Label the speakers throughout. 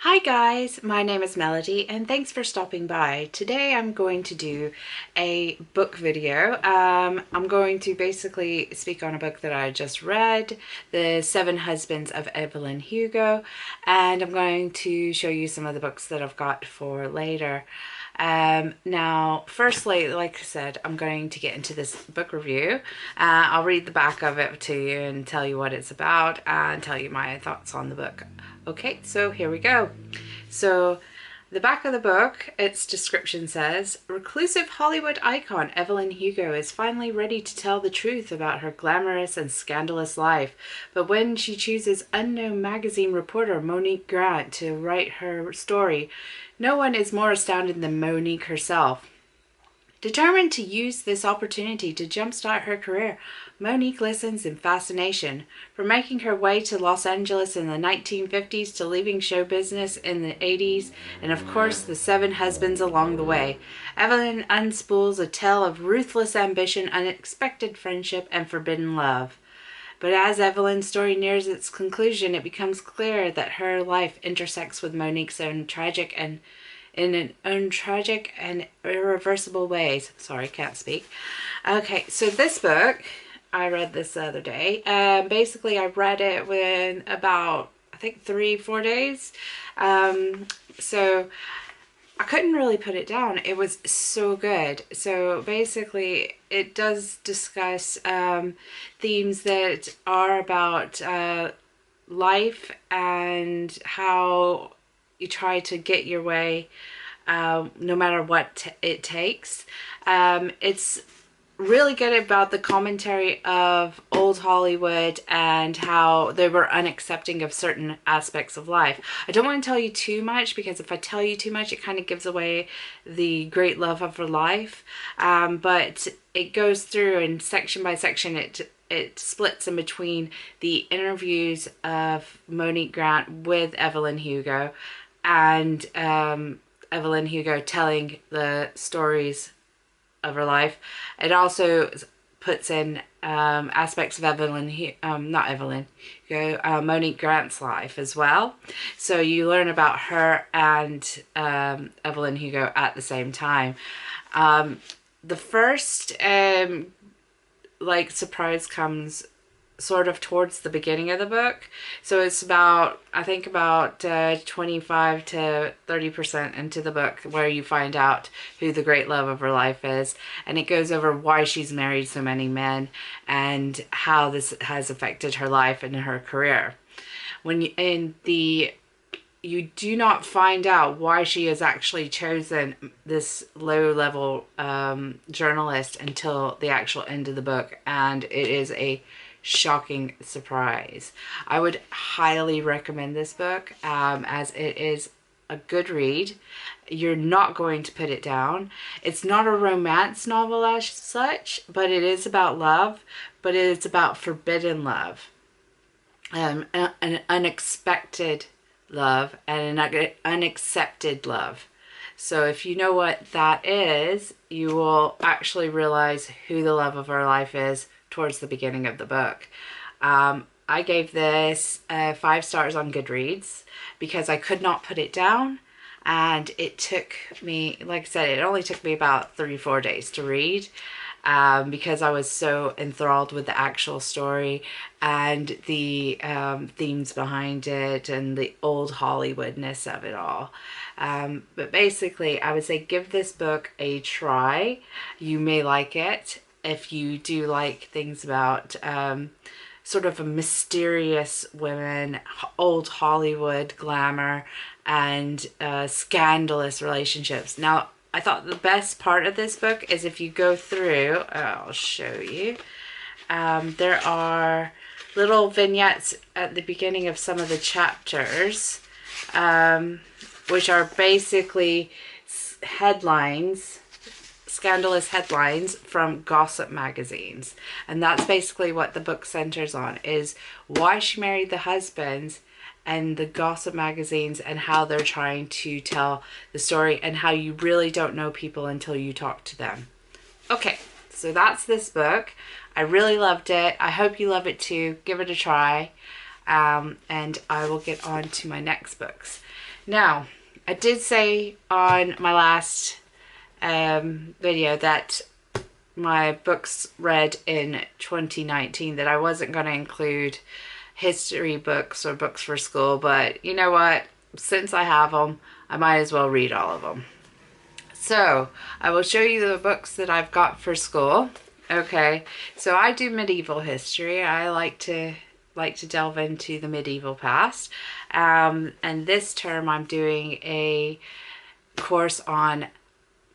Speaker 1: Hi guys, my name is Melody and thanks for stopping by. Today I'm going to do a book video. I'm going to basically speak on a book that I just read, The Seven Husbands of Evelyn Hugo, and I'm going to show you some of the books that I've got for later. Now, firstly, like I said, I'm going to get into this book review. I'll read the back of it to you and tell you what it's about and tell you my thoughts on the book. Okay, so here we go. So the back of the book, its description says, reclusive Hollywood icon Evelyn Hugo is finally ready to tell the truth about her glamorous and scandalous life. But when she chooses unknown magazine reporter Monique Grant to write her story, no one is more astounded than Monique herself. Determined to use this opportunity to jumpstart her career, Monique listens in fascination. From making her way to Los Angeles in the 1950s to leaving show business in the 80s, and of course the seven husbands along the way, Evelyn unspools a tale of ruthless ambition, unexpected friendship, and forbidden love. But as Evelyn's story nears its conclusion, it becomes clear that her life intersects with Monique's own tragic and irreversible ways. Sorry, can't speak. Okay, so this book, I read this the other day. Basically, I read it within about, I think, 3-4 days. So I couldn't really put it down. It was so good. So basically, it does discuss themes that are about life and how you try to get your way no matter what it takes. It's really good about the commentary of old Hollywood and how they were unaccepting of certain aspects of life. I don't want to tell you too much because if I tell you too much, it kind of gives away the great love of her life. But it goes through, and section by section it splits in between the interviews of Monique Grant with Evelyn Hugo and Evelyn Hugo telling the stories of her life. It also puts in aspects of Monique Grant's life as well. So you learn about her and Evelyn Hugo at the same time. The first surprise comes sort of towards the beginning of the book. So it's about, I think about 25 to 30% into the book where you find out who the great love of her life is. And it goes over why she's married so many men and how this has affected her life and her career. You do not find out why she has actually chosen this low-level journalist until the actual end of the book. And it is a shocking surprise. I would highly recommend this book as it is a good read. You're not going to put it down. It's not a romance novel as such, but it is about love, but it is about forbidden love, an unexpected love, and an unaccepted love. So if you know what that is, you will actually realize who the love of her life is towards the beginning of the book. I gave this 5 stars on Goodreads because I could not put it down, and it took me, like I said, it only took me about 3-4 days to read because I was so enthralled with the actual story and the themes behind it and the old Hollywoodness of it all. But basically, I would say give this book a try. You may like it. If you do like things about sort of a mysterious women, old Hollywood glamour, and scandalous relationships. Now, I thought the best part of this book is if you go through, I'll show you, there are little vignettes at the beginning of some of the chapters, which are basically headlines, scandalous headlines from gossip magazines. And that's basically what the book centers on, is why she married the husbands and the gossip magazines and how they're trying to tell the story and how you really don't know people until you talk to them. Okay, so that's this book. I really loved it. I hope you love it too. Give it a try. and I will get on to my next books. Now, I did say on my last video that my books read in 2019 that I wasn't going to include history books or books for school, but you know what? Since I have them, I might as well read all of them. So I will show you the books that I've got for school. Okay, so I do medieval history. I like to delve into the medieval past, and this term I'm doing a course on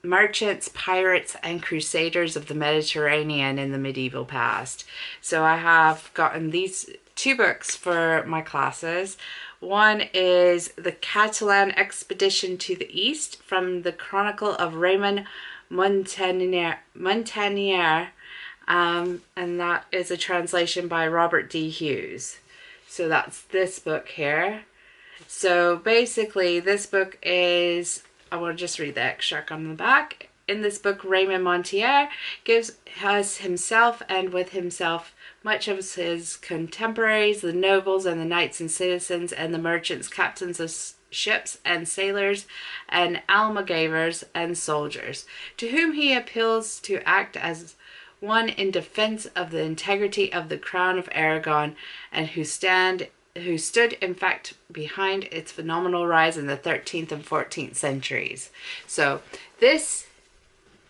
Speaker 1: merchants, pirates, and crusaders of the Mediterranean in the medieval past. So I have gotten these two books for my classes. One is The Catalan Expedition to the East from the Chronicle of Ramon Muntaner, and that is a translation by Robert D. Hughes. So that's this book here. So basically this book is, I want to just read the extract on the back. In this book, Raymond Montaner has himself, and with himself much of his contemporaries, the nobles and the knights and citizens and the merchants, captains of ships and sailors and almogavers and soldiers, to whom he appeals to act as one in defense of the integrity of the crown of Aragon, and who stood in fact behind its phenomenal rise in the 13th and 14th centuries. So this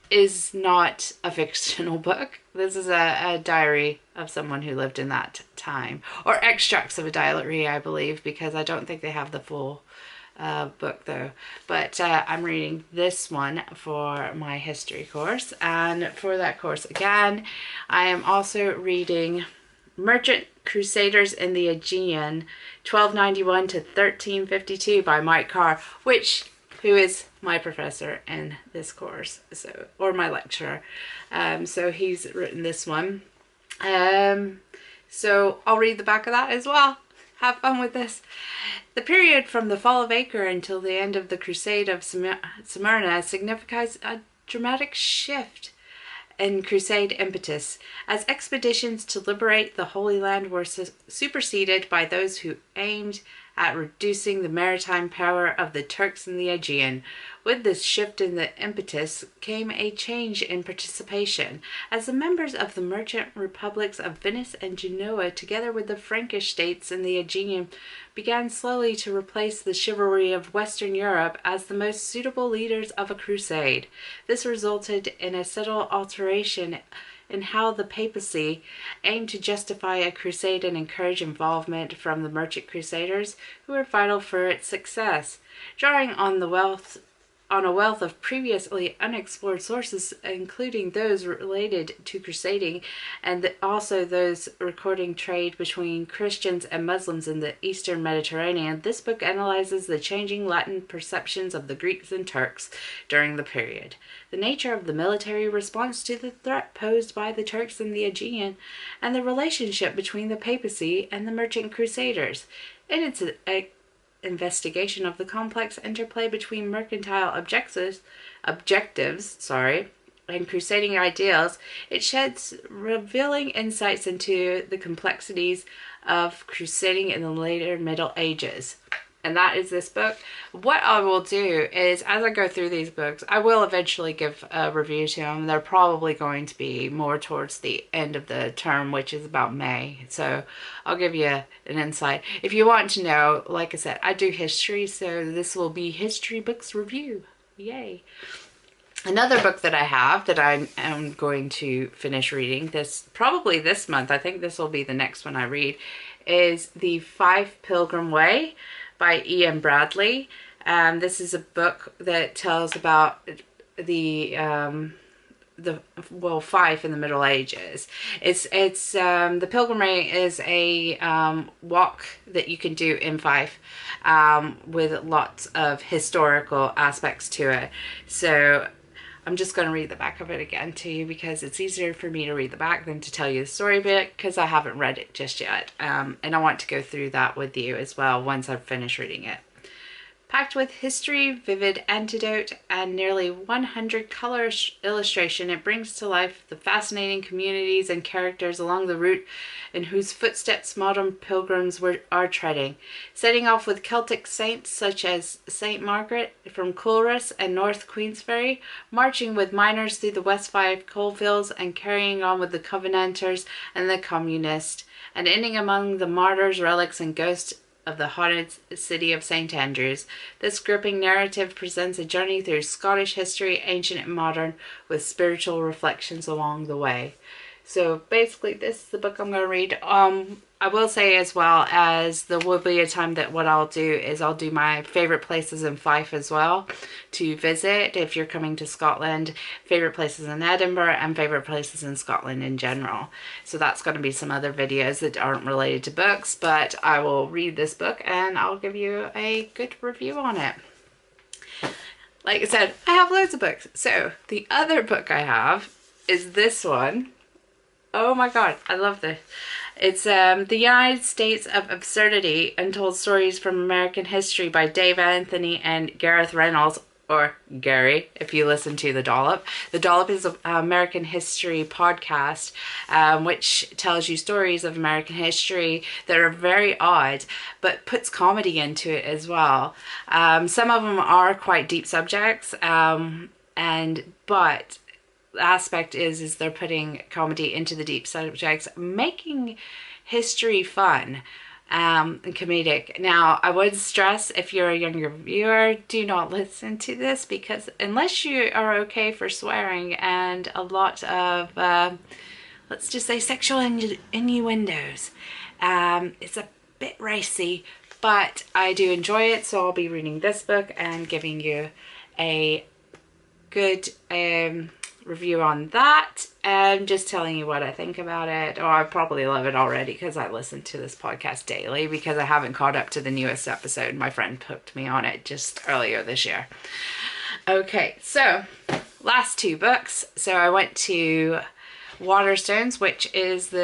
Speaker 1: is not a fictional book. This is a diary of someone who lived in that time, or extracts of a diary, I believe, because I don't think they have the full book though. But I'm reading this one for my history course, and for that course again I am also reading Merchant Crusaders in the Aegean 1291 to 1352 by Mike Carr, who is my professor in this course, so, or my lecturer. So he's written this one. So I'll read the back of that as well. Have fun with this. The period from the fall of Acre until the end of the Crusade of Smyrna signifies a dramatic shift in crusade impetus, as expeditions to liberate the Holy Land were superseded by those who aimed at reducing the maritime power of the Turks in the Aegean. With this shift in the impetus came a change in participation, as the members of the merchant republics of Venice and Genoa, together with the Frankish states in the Aegean, began slowly to replace the chivalry of Western Europe as the most suitable leaders of a crusade. This resulted in a subtle alteration in how the papacy aimed to justify a crusade and encourage involvement from the merchant crusaders, who were vital for its success. Drawing on a wealth of previously unexplored sources, including those related to crusading and also those recording trade between Christians and Muslims in the Eastern Mediterranean, this book analyzes the changing Latin perceptions of the Greeks and Turks during the period, the nature of the military response to the threat posed by the Turks in the Aegean, and the relationship between the papacy and the merchant crusaders. In its investigation of the complex interplay between mercantile objectives, and crusading ideals, it sheds revealing insights into the complexities of crusading in the later Middle Ages. And that is this book. What I will do is, as I go through these books, I will eventually give a review to them. They're probably going to be more towards the end of the term, which is about May. So I'll give you an insight. If you want to know, like I said, I do history, so this will be History Books Review. Yay. Another book that I have that I am going to finish reading, probably this month, I think this will be the next one I read, is The Fife Pilgrim Way by Ian Bradley. This is a book that tells about Fife in the Middle Ages. The Pilgrim Way is a walk that you can do in Fife with lots of historical aspects to it. So I'm just going to read the back of it again to you, because it's easier for me to read the back than to tell you the story bit, because I haven't read it just yet. And I want to go through that with you as well once I've finished reading it. Packed with history, vivid anecdote, and nearly 100 color illustration, it brings to life the fascinating communities and characters along the route in whose footsteps modern pilgrims are treading. Setting off with Celtic saints such as St. Margaret from Culross and North Queensferry, marching with miners through the West Fife coalfields, and carrying on with the Covenanters and the Communists, and ending among the martyrs, relics, and ghosts of the haunted city of St. Andrews. This gripping narrative presents a journey through Scottish history, ancient and modern, with spiritual reflections along the way. So basically, this is the book I'm going to read. I will say as well as there will be a time that what I'll do is I'll do my favorite places in Fife as well to visit if you're coming to Scotland, favorite places in Edinburgh, and favorite places in Scotland in general. So that's going to be some other videos that aren't related to books, but I will read this book and I'll give you a good review on it. Like I said, I have loads of books. So the other book I have is this one. Oh my god, I love this. It's The United States of Absurdity, Untold Stories from American History by Dave Anthony and Gareth Reynolds, or Gary, if you listen to The Dollop. The Dollop is an American history podcast, which tells you stories of American history that are very odd, but puts comedy into it as well. Some of them are quite deep subjects, but the aspect is they're putting comedy into the deep subjects, making history fun and comedic. Now, I would stress, if you're a younger viewer, do not listen to this, because unless you are okay for swearing and a lot of, let's just say, sexual innuendos, it's a bit racy, but I do enjoy it, so I'll be reading this book and giving you a good review on that, and just telling you what I think about it. I probably love it already because I listen to this podcast daily, because I haven't caught up to the newest episode. My friend hooked me on it just earlier this year. Okay, so last two books. So I went to Waterstones, which is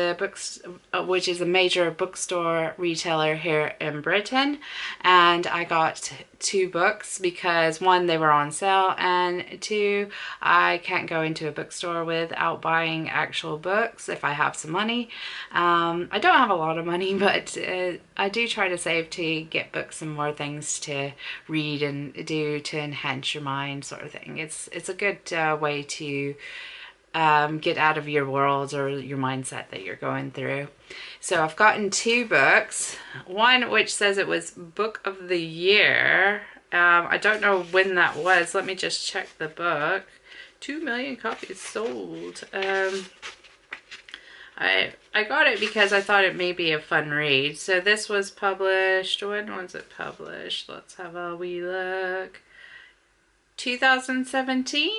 Speaker 1: a major bookstore retailer here in Britain, and I got two books because one, they were on sale, and two, I can't go into a bookstore without buying actual books if I have some money. I don't have a lot of money, but I do try to save to get books and more things to read and do to enhance your mind, sort of thing. It's a good way to get out of your world or your mindset that you're going through. So I've gotten two books. One which says it was Book of the Year. I don't know when that was. Let me just check the book. 2 million copies sold. I got it because I thought it may be a fun read. So this was published, when was it published? Let's have a wee look. 2017.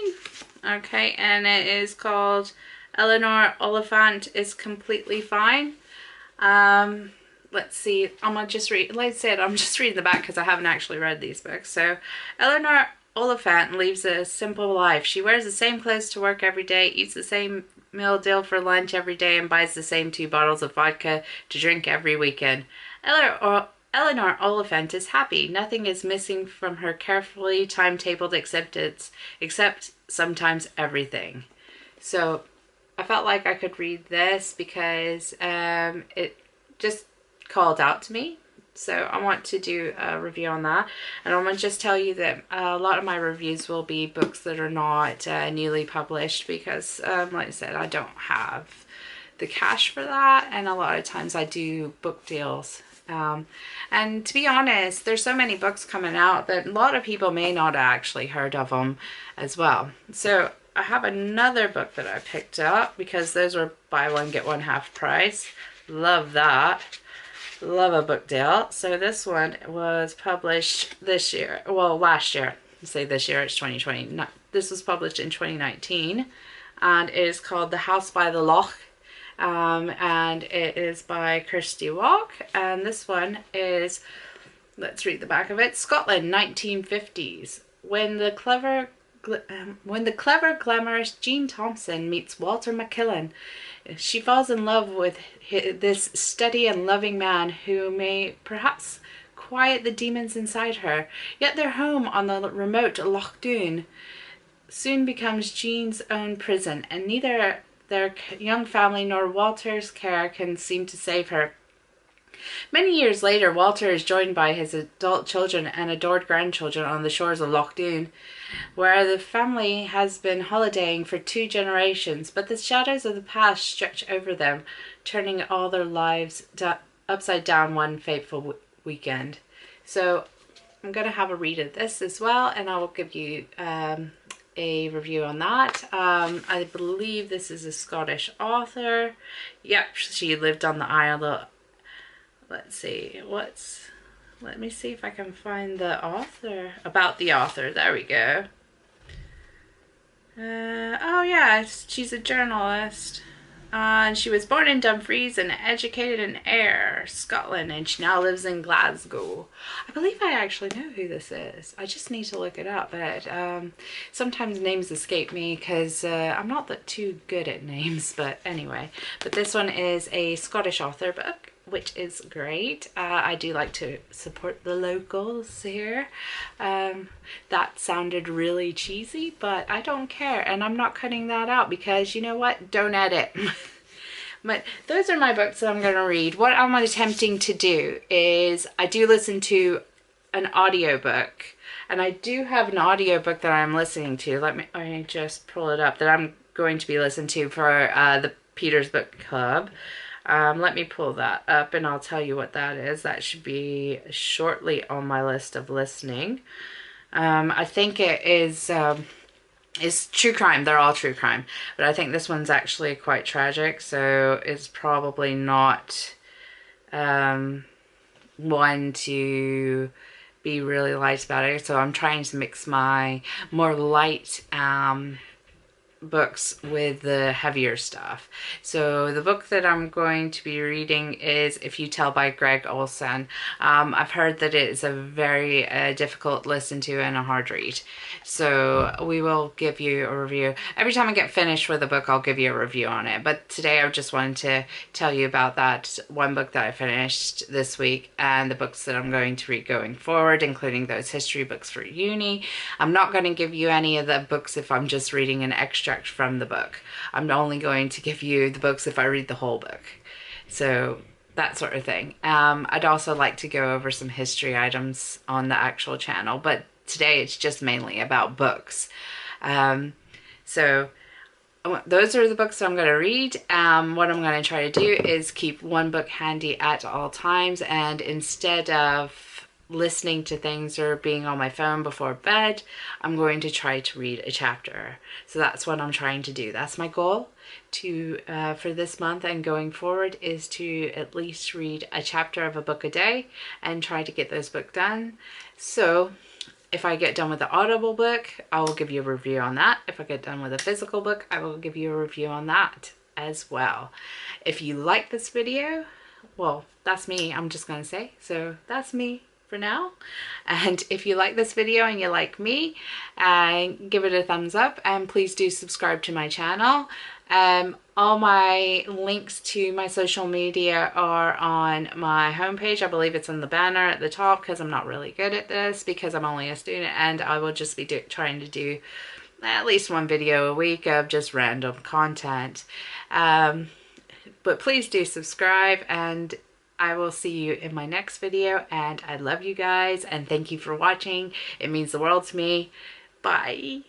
Speaker 1: Okay, and it is called Eleanor, Oliphant is Completely Fine. Let's see, I'm gonna just read, like I said, I'm just reading the back because I haven't actually read these books. So Eleanor Oliphant lives a simple life. She wears the same clothes to work every day, eats the same meal deal for lunch every day, and buys the same 2 bottles of vodka to drink every weekend. Eleanor Oliphant is happy. Nothing is missing from her carefully timetabled acceptance, except sometimes everything. So I felt like I could read this because it just called out to me. So I want to do a review on that. And I'm going to just tell you that a lot of my reviews will be books that are not newly published, because like I said, I don't have the cash for that. And a lot of times I do book deals. And to be honest, there's so many books coming out that a lot of people may not have actually heard of them as well. So I have another book that I picked up because those were buy one get one half price. Love that. Love a book deal. So this one was published this year. Well, last year. I say this year, it's 2020. This was published in 2019, and it is called The House by the Loch. And it is by Kirsty Wark, and this one is, let's read the back of it, Scotland, 1950s. When the clever, glamorous Jean Thompson meets Walter Macmillan, she falls in love with this steady and loving man who may perhaps quiet the demons inside her. Yet their home on the remote Loch soon becomes Jean's own prison, and neither their young family nor Walter's care can seem to save her. Many years later, Walter is joined by his adult children and adored grandchildren on the shores of Loch, where the family has been holidaying for 2 generations, but the shadows of the past stretch over them, turning all their lives upside down one fateful weekend. So I'm going to have a read of this as well, and I will give you a review on that. I believe this is a Scottish author. Yep, she lived on the Isle. Let's see, let me see if I can find the author, about the author. There we go. Oh yeah, she's a journalist. And she was born in Dumfries and educated in Ayr, Scotland, and she now lives in Glasgow. I believe I actually know who this is. I just need to look it up, but sometimes names escape me because I'm not that too good at names, but anyway. But this one is a Scottish author book, which is great. I do like to support the locals here. That sounded really cheesy, but I don't care, and I'm not cutting that out because you know what? Don't edit. But those are my books that I'm going to read. What I'm attempting to do is I do listen to an audiobook, and I do have an audiobook that I'm listening to. Let me just pull it up, that I'm going to be listening to for the Peter's Book Club. Let me pull that up and I'll tell you what that is. That should be shortly on my list of listening. I think it is it's true crime. They're all true crime, but I think this one's actually quite tragic, so it's probably not one to be really light about it. So I'm trying to mix my more light books with the heavier stuff. So the book that I'm going to be reading is If You Tell by Gregg Olsen. I've heard that it is a very difficult listen to and a hard read. So we will give you a review. Every time I get finished with a book, I'll give you a review on it. But today I just wanted to tell you about that one book that I finished this week and the books that I'm going to read going forward, including those history books for uni. I'm not going to give you any of the books if I'm just reading an extract from the book. I'm only going to give you the books if I read the whole book. So that sort of thing. I'd also like to go over some history items on the actual channel, but today it's just mainly about books. So those are the books that I'm going to read. What I'm going to try to do is keep one book handy at all times, and instead of listening to things or being on my phone before bed, I'm going to try to read a chapter. So that's what I'm trying to do. That's my goal to for this month and going forward, is to at least read a chapter of a book a day and try to get those books done. So if I get done with the Audible book, I will give you a review on that. If I get done with a physical book, I will give you a review on that as well. If you like this video, well, that's me, I'm just gonna say. So that's me for now. And if you like this video and you like me, give it a thumbs up, and please do subscribe to my channel. All my links to my social media are on my homepage. I believe it's on the banner at the top, because I'm not really good at this because I'm only a student, and I will just be trying to do at least one video a week of just random content. But please do subscribe, and I will see you in my next video, and I love you guys and thank you for watching. It means the world to me. Bye.